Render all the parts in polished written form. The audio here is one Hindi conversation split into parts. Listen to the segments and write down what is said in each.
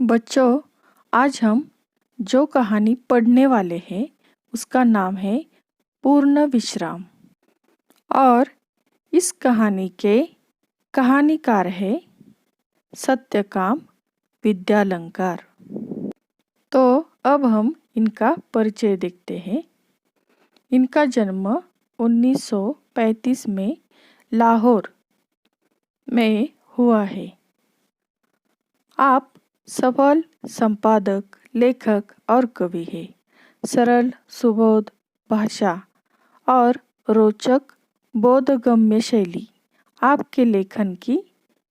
बच्चों, आज हम जो कहानी पढ़ने वाले हैं उसका नाम है पूर्ण विश्राम। और इस कहानी के कहानीकार है सत्यकाम विद्यालंकार। तो अब हम इनका परिचय देखते हैं। इनका जन्म 1935 में लाहौर में हुआ है। आप सफल संपादक, लेखक और कवि हैं। सरल सुबोध भाषा और रोचक बोधगम्य शैली आपके लेखन की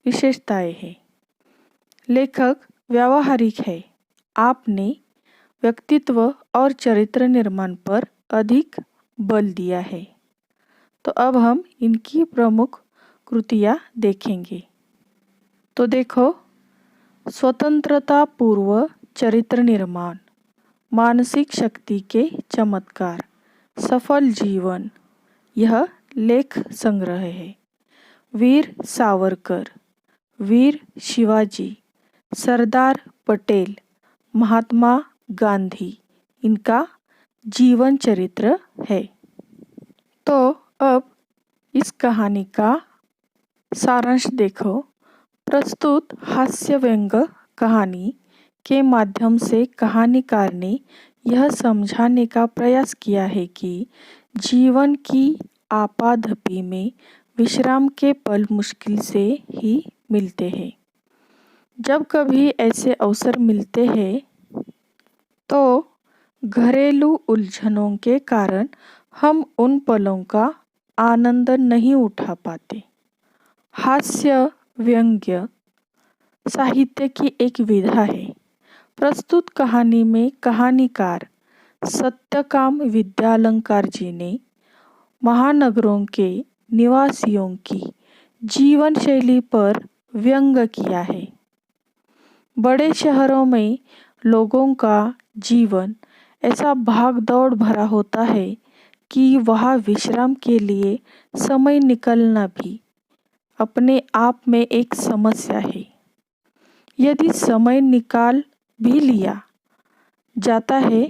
विशेषताएं हैं। लेखक व्यावहारिक है। आपने व्यक्तित्व और चरित्र निर्माण पर अधिक बल दिया है। तो अब हम इनकी प्रमुख कृतियाँ देखेंगे। तो देखो, स्वतंत्रता पूर्व चरित्र निर्माण, मानसिक शक्ति के चमत्कार, सफल जीवन, यह लेख संग्रह है। वीर सावरकर, वीर शिवाजी, सरदार पटेल, महात्मा गांधी, इनका जीवन चरित्र है। तो अब इस कहानी का सारांश देखो। प्रस्तुत हास्य व्यंग कहानी के माध्यम से कहानीकार ने यह समझाने का प्रयास किया है कि जीवन की आपाधापी में विश्राम के पल मुश्किल से ही मिलते हैं। जब कभी ऐसे अवसर मिलते हैं तो घरेलू उलझनों के कारण हम उन पलों का आनंद नहीं उठा पाते। हास्य व्यंग्य साहित्य की एक विधा है। प्रस्तुत कहानी में कहानीकार सत्यकाम विद्यालंकार जी ने महानगरों के निवासियों की जीवन शैली पर व्यंग किया है। बड़े शहरों में लोगों का जीवन ऐसा भागदौड़ भरा होता है कि वहाँ विश्राम के लिए समय निकालना भी अपने आप में एक समस्या है। यदि समय निकाल भी लिया जाता है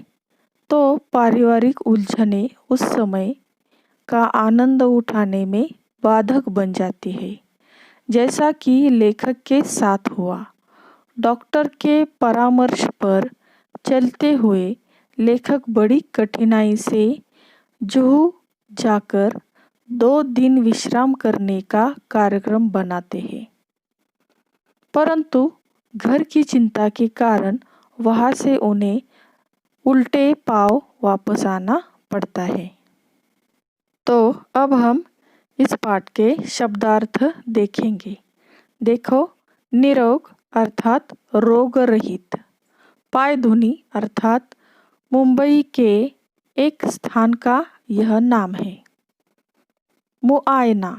तो पारिवारिक उलझनें उस समय का आनंद उठाने में बाधक बन जाती है, जैसा कि लेखक के साथ हुआ। डॉक्टर के परामर्श पर चलते हुए लेखक बड़ी कठिनाई से जुहू जाकर 2 दिन विश्राम करने का कार्यक्रम बनाते हैं, परंतु घर की चिंता के कारण वहाँ से उन्हें उल्टे पांव वापस आना पड़ता है। तो अब हम इस पाठ के शब्दार्थ देखेंगे। देखो, निरोग अर्थात रोग रहित, पायधुनी अर्थात मुंबई के एक स्थान का यह नाम है। मुआयना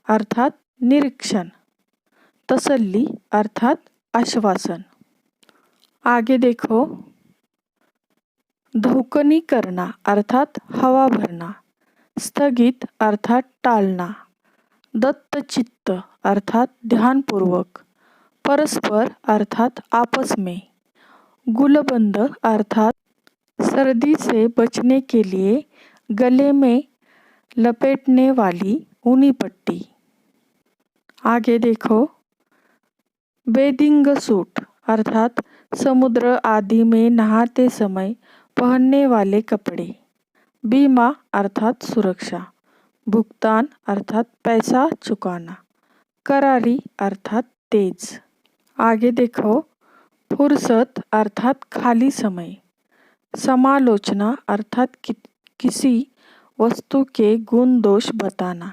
अर्थात निरीक्षण, तसल्ली अर्थात आश्वासन। आगे देखो, धुकनी करना अर्थात हवा भरना, स्थगित अर्थात टालना, दत्तचित्त अर्थात ध्यानपूर्वक, परस्पर अर्थात आपस में, गुलबंद अर्थात सर्दी से बचने के लिए गले में लपेटने वाली ऊनी पट्टी। आगे देखो, बेदिंग सूट अर्थात समुद्र आदि में नहाते समय पहनने वाले कपड़े, बीमा अर्थात सुरक्षा, भुगतान अर्थात पैसा चुकाना, करारी अर्थात तेज। आगे देखो, फुर्सत अर्थात खाली समय, समालोचना अर्थात किसी वस्तु के गुण दोष बताना,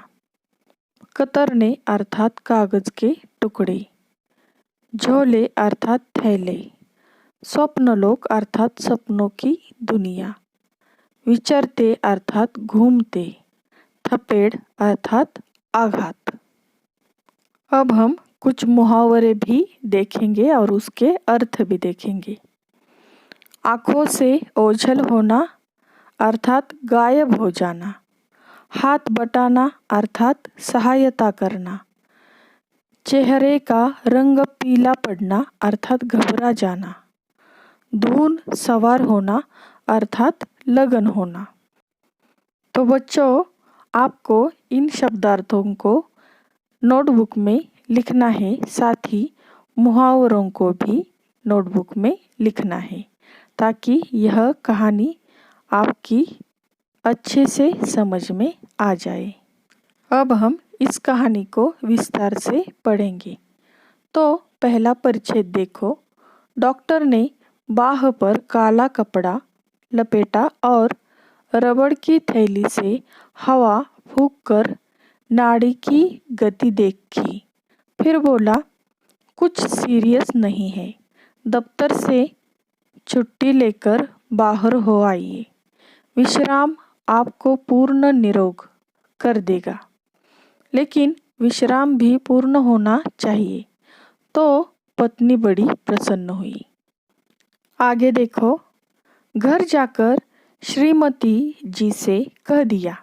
कतरने अर्थात कागज के टुकड़े, झोले अर्थात थैले, स्वप्नलोक अर्थात सपनों की दुनिया, विचरते अर्थात घूमते, थपेड़ अर्थात आघात। अब हम कुछ मुहावरे भी देखेंगे और उसके अर्थ भी देखेंगे। आँखों से ओझल होना अर्थात गायब हो जाना, हाथ बटाना अर्थात सहायता करना, चेहरे का रंग पीला पड़ना अर्थात घबरा जाना, धुन सवार होना अर्थात लगन होना। तो बच्चों, आपको इन शब्दार्थों को नोटबुक में लिखना है, साथ ही मुहावरों को भी नोटबुक में लिखना है, ताकि यह कहानी आपकी अच्छे से समझ में आ जाए। अब हम इस कहानी को विस्तार से पढ़ेंगे। तो पहला परिच्छेद देखो। डॉक्टर ने बाह पर काला कपड़ा लपेटा और रबड़ की थैली से हवा फूंककर नाड़ी की गति देखी। फिर बोला, कुछ सीरियस नहीं है, दफ्तर से छुट्टी लेकर बाहर हो आइए। विश्राम आपको पूर्ण निरोग कर देगा, लेकिन विश्राम भी पूर्ण होना चाहिए। तो पत्नी बड़ी प्रसन्न हुई। आगे देखो। घर जाकर श्रीमती जी से कह दिया,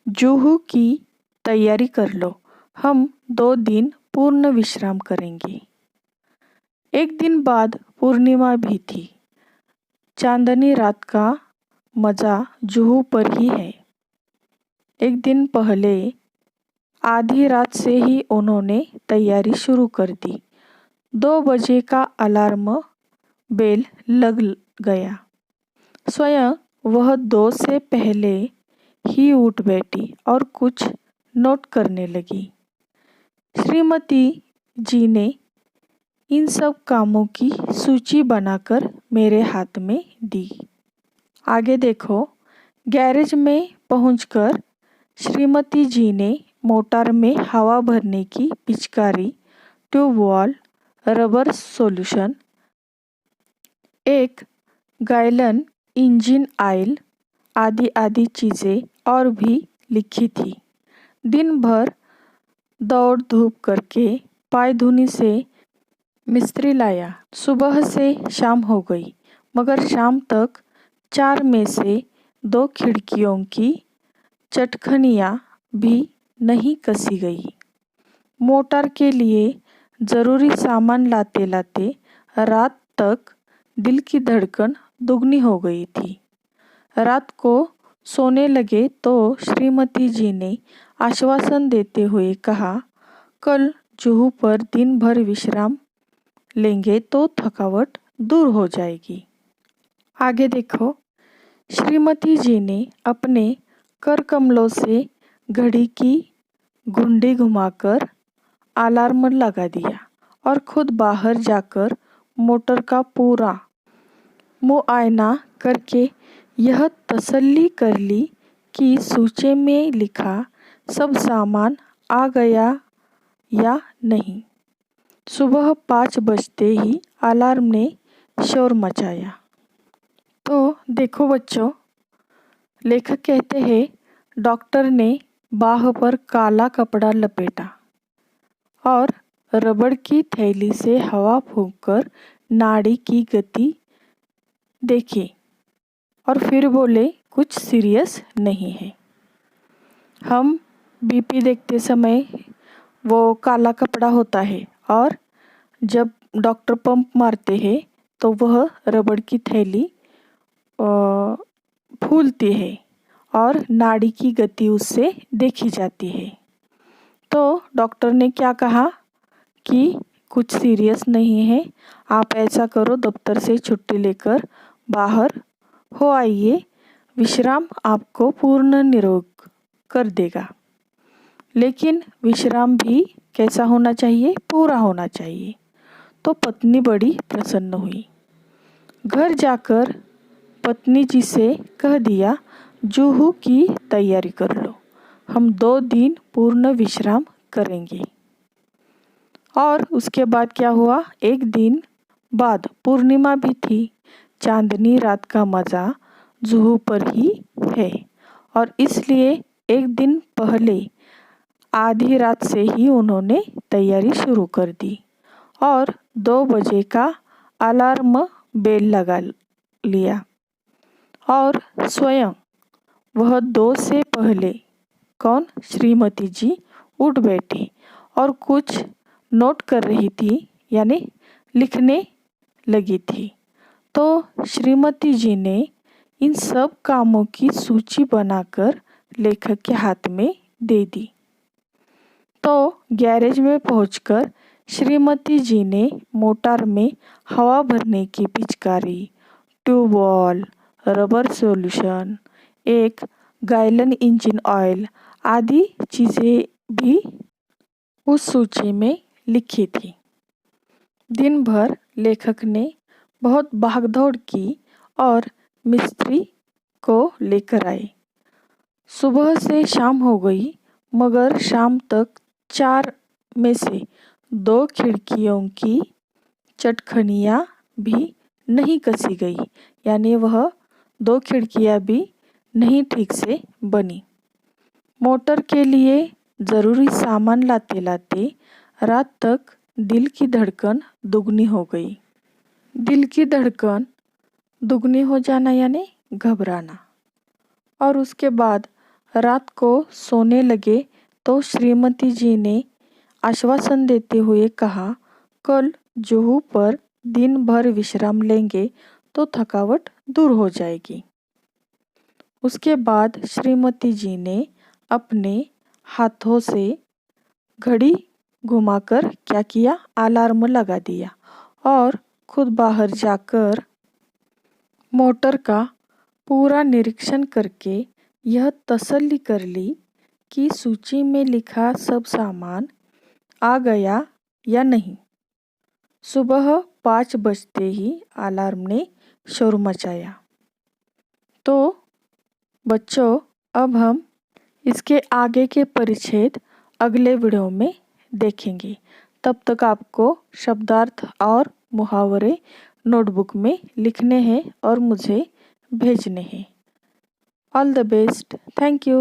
जूहू की तैयारी कर लो, हम 2 दिन पूर्ण विश्राम करेंगे। एक दिन बाद पूर्णिमा भी थी। चांदनी रात का मजा जूहू पर ही है। एक दिन पहले आधी रात से ही उन्होंने तैयारी शुरू कर दी। 2 बजे का अलार्म बेल लग गया। स्वयं वह 2 से पहले ही उठ बैठी और कुछ नोट करने लगी। श्रीमती जी ने इन सब कामों की सूची बनाकर मेरे हाथ में दी। आगे देखो। गैरेज में पहुंचकर श्रीमती जी ने मोटर में हवा भरने की पिचकारी, tubewell, rubber solution, 1 gallon engine oil आदि आदि चीज़ें और भी लिखी थी। दिन भर दौड़ धूप करके पायधुनी से मिस्त्री लाया। सुबह से शाम हो गई, मगर शाम तक 4 में से 2 खिड़कियों की चटखनियाँ भी नहीं कसी गई। मोटर के लिए ज़रूरी सामान लाते लाते रात तक दिल की धड़कन दुगनी हो गई थी। रात को सोने लगे तो श्रीमती जी ने आश्वासन देते हुए कहा, कल जूहू पर दिन भर विश्राम लेंगे तो थकावट दूर हो जाएगी। आगे देखो। श्रीमती जी ने अपने कर कमलों से घड़ी की घुंडी घुमाकर अलार्म लगा दिया और खुद बाहर जाकर मोटर का पूरा मुआयना करके यह तसल्ली कर ली कि सूची में लिखा सब सामान आ गया या नहीं। सुबह 5 बजते ही अलार्म ने शोर मचाया। तो देखो बच्चों, लेखक कहते हैं, डॉक्टर ने बाह पर काला कपड़ा लपेटा और रबड़ की थैली से हवा फूंककर नाड़ी की गति देखी और फिर बोले, कुछ सीरियस नहीं है। हम बीपी देखते समय वो काला कपड़ा होता है, और जब डॉक्टर पंप मारते हैं तो वह रबड़ की थैली फूलती है और नाड़ी की गति उससे देखी जाती है। तो डॉक्टर ने क्या कहा कि कुछ सीरियस नहीं है, आप ऐसा करो, दफ्तर से छुट्टी लेकर बाहर हो आइए। विश्राम आपको पूर्ण निरोग कर देगा, लेकिन विश्राम भी कैसा होना चाहिए? पूरा होना चाहिए। तो पत्नी बड़ी प्रसन्न हुई। घर जाकर पत्नी जी से कह दिया, जूहू की तैयारी कर लो, हम 2 दिन पूर्ण विश्राम करेंगे। और उसके बाद क्या हुआ? एक दिन बाद पूर्णिमा भी थी। चांदनी रात का मज़ा जूहू पर ही है, और इसलिए एक दिन पहले आधी रात से ही उन्होंने तैयारी शुरू कर दी और 2 बजे का अलार्म बेल लगा लिया। और स्वयं वह 2 से पहले, कौन? श्रीमती जी उठ बैठी और कुछ नोट कर रही थी, यानी लिखने लगी थी। तो श्रीमती जी ने इन सब कामों की सूची बनाकर लेखक के हाथ में दे दी। तो गैरेज में पहुंचकर श्रीमती जी ने मोटर में हवा भरने की पिचकारी, ट्यूबवेल, रबर सॉल्यूशन, एक गैलन इंजन ऑयल आदि चीज़ें भी उस सूची में लिखी थी। दिन भर लेखक ने बहुत भागदौड़ की और मिस्त्री को लेकर आए। सुबह से शाम हो गई, मगर शाम तक 4 में से 2 खिड़कियों की चटखनियाँ भी नहीं कसी गई, यानी वह 2 खिड़कियाँ भी नहीं ठीक से बनी। मोटर के लिए ज़रूरी सामान लाते लाते रात तक दिल की धड़कन दुगनी हो गई। दिल की धड़कन दुगनी हो जाना यानी घबराना। और उसके बाद रात को सोने लगे तो श्रीमती जी ने आश्वासन देते हुए कहा, कल जुहू पर दिन भर विश्राम लेंगे तो थकावट दूर हो जाएगी। उसके बाद श्रीमती जी ने अपने हाथों से घड़ी घुमाकर क्या किया, अलार्म लगा दिया और खुद बाहर जाकर मोटर का पूरा निरीक्षण करके यह तसल्ली कर ली कि सूची में लिखा सब सामान आ गया या नहीं। सुबह 5 बजते ही अलार्म ने शोर मचाया। तो बच्चों, अब हम इसके आगे के परिच्छेद अगले वीडियो में देखेंगे। तब तक आपको शब्दार्थ और मुहावरे नोटबुक में लिखने हैं और मुझे भेजने हैं। All the best. Thank you.